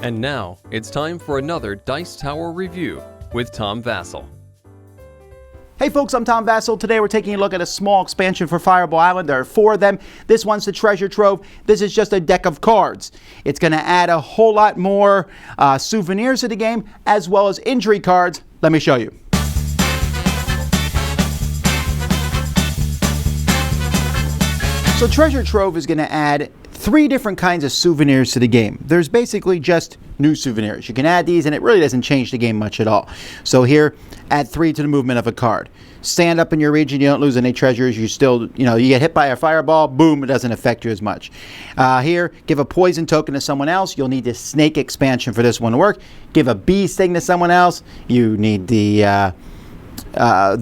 And now, it's time for another Dice Tower review with Tom Vasel. Hey folks, I'm Tom Vasel. Today we're taking a look at a small expansion for Fireball Island. There are 4 of them. This one's the Treasure Trove. This is just a deck of cards. It's going to add a whole lot more souvenirs to the game, as well as injury cards. Let me show you. So Treasure Trove is going to add 3 different kinds of souvenirs to the game. There's basically just new souvenirs. You can add these and it really doesn't change the game much at all. So here, add 3 to the movement of a card. Stand up in your region, you don't lose any treasures. You still, you get hit by a fireball, boom, it doesn't affect you as much. Here, give a poison token to someone else. You'll need the snake expansion for this one to work. Give a bee sting to someone else. You need the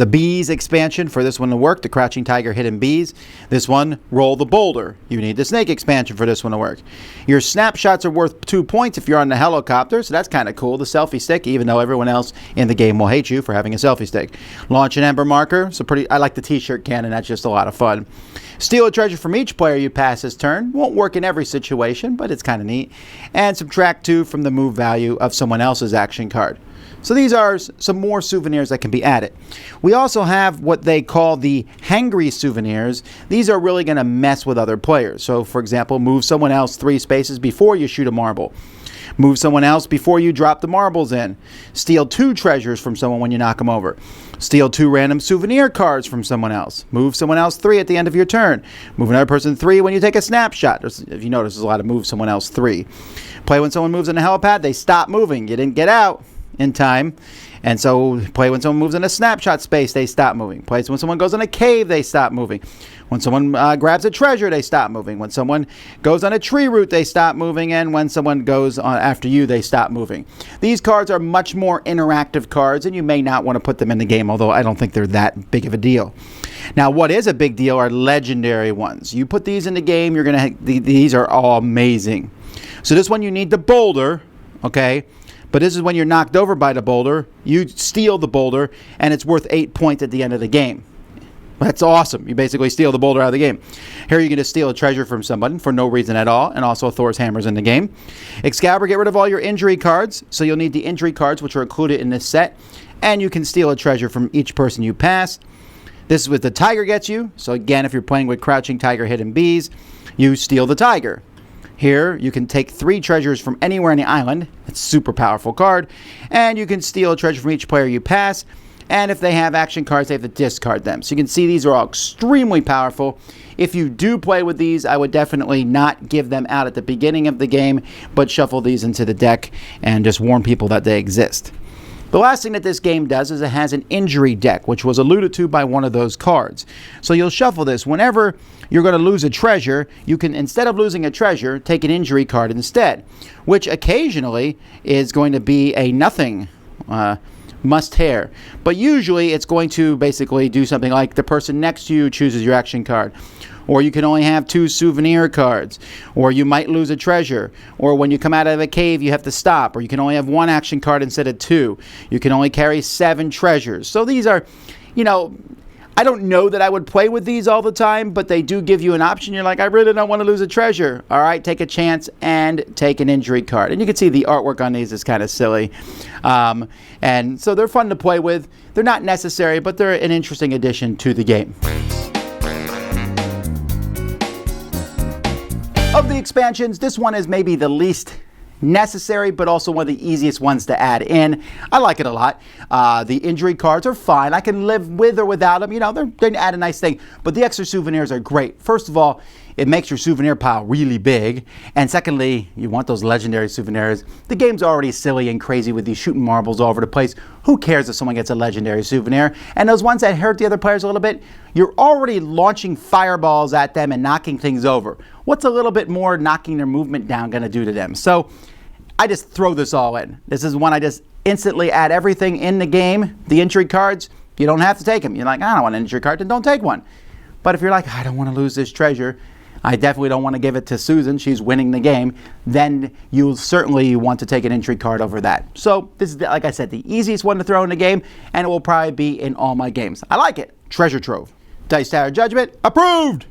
bees expansion for this one to work, the crouching tiger, hidden bees. This one, roll the boulder. You need the snake expansion for this one to work. Your snapshots are worth 2 points if you're on the helicopter, so that's kind of cool. The selfie stick, even though everyone else in the game will hate you for having a selfie stick. Launch an ember marker. So I like the t-shirt cannon. That's just a lot of fun. Steal a treasure from each player you pass this turn. Won't work in every situation, but it's kind of neat. And subtract 2 from the move value of someone else's action card. So these are some more souvenirs that can be added. We also have what they call the hangry souvenirs. These are really going to mess with other players. So for example, move someone else 3 spaces before you shoot a marble. Move someone else before you drop the marbles in. Steal 2 treasures from someone when you knock them over. Steal 2 random souvenir cards from someone else. Move someone else 3 at the end of your turn. Move another person 3 when you take a snapshot. If you notice, there's a lot of move someone else 3. Play when someone moves on a helipad, they stop moving. You didn't get out in time, and so play when someone moves in a snapshot space, they stop moving. Play when someone goes in a cave, they stop moving. When someone grabs a treasure, they stop moving. When someone goes on a tree root, they stop moving, and when someone goes on after you, they stop moving. These cards are much more interactive cards, and you may not want to put them in the game, although I don't think they're that big of a deal. Now, what is a big deal are legendary ones. You put these in the game, you're gonna these are all amazing. So this one, you need the boulder, okay? But this is when you're knocked over by the boulder, you steal the boulder, and it's worth 8 points at the end of the game. That's awesome. You basically steal the boulder out of the game. Here you're going to steal a treasure from someone for no reason at all, and also Thor's hammer's in the game. Excalibur, get rid of all your injury cards, so you'll need the injury cards, which are included in this set, and you can steal a treasure from each person you pass. This is what the tiger gets you, so again, if you're playing with crouching tiger, hidden bees, you steal the tiger. Here, you can take 3 treasures from anywhere on the island. It's a super powerful card. And you can steal a treasure from each player you pass. And if they have action cards, they have to discard them. So you can see these are all extremely powerful. If you do play with these, I would definitely not give them out at the beginning of the game, but shuffle these into the deck and just warn people that they exist. The last thing that this game does is it has an injury deck, which was alluded to by one of those cards. So you'll shuffle this. Whenever you're going to lose a treasure, you can, instead of losing a treasure, take an injury card instead, which occasionally is going to be a nothing must-tear. But usually it's going to basically do something like the person next to you chooses your action card. Or you can only have 2 souvenir cards, or you might lose a treasure, or when you come out of a cave you have to stop, or you can only have 1 action card instead of 2. You can only carry 7 treasures. So these are, I don't know that I would play with these all the time, but they do give you an option. You're like, I really don't want to lose a treasure. All right, take a chance and take an injury card. And you can see the artwork on these is kind of silly. And so they're fun to play with. They're not necessary, but they're an interesting addition to the game. Of the expansions, this one is maybe the least necessary, but also one of the easiest ones to add in. I like it a lot. The injury cards are fine. I can live with or without them. They add a nice thing. But the extra souvenirs are great. First of all, it makes your souvenir pile really big. And secondly, you want those legendary souvenirs. The game's already silly and crazy with these shooting marbles all over the place. Who cares if someone gets a legendary souvenir? And those ones that hurt the other players a little bit, you're already launching fireballs at them and knocking things over. What's a little bit more knocking their movement down going to do to them? So I just throw this all in. This is one I just instantly add everything in the game. The injury cards, you don't have to take them. You're like, I don't want an injury card, then don't take one. But if you're like, I don't want to lose this treasure, I definitely don't want to give it to Susan, she's winning the game, then you'll certainly want to take an injury card over that. So this is, like I said, the easiest one to throw in the game, and it will probably be in all my games. I like it. Treasure Trove. Dice Tower Judgment, approved!